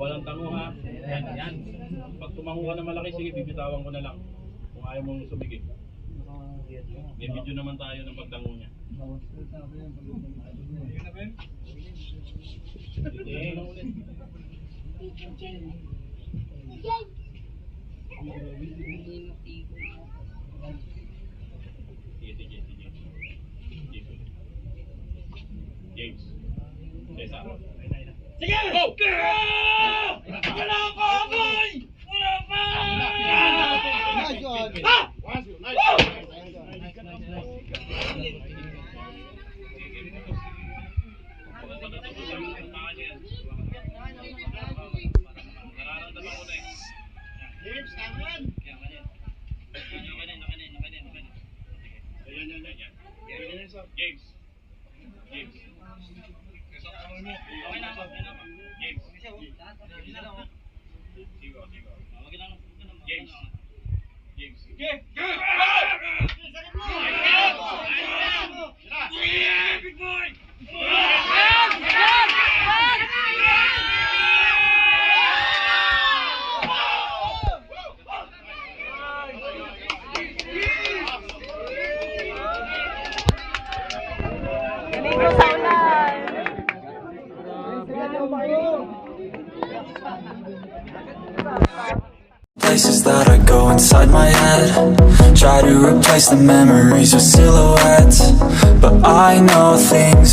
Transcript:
Walang tango ha. Yan, yan. Pag tumango ka na malaki, sige, bibitawan ko na lang. Kung ayaw mong sumigit. May video naman tayo ng pagtango niya. James. Cesar. Sige! Go! Wala pa, boy! Wala pa! James, tangan! James. James. James. James. Big boy! Places that I go inside my head, try to replace the memories with silhouettes, but I know things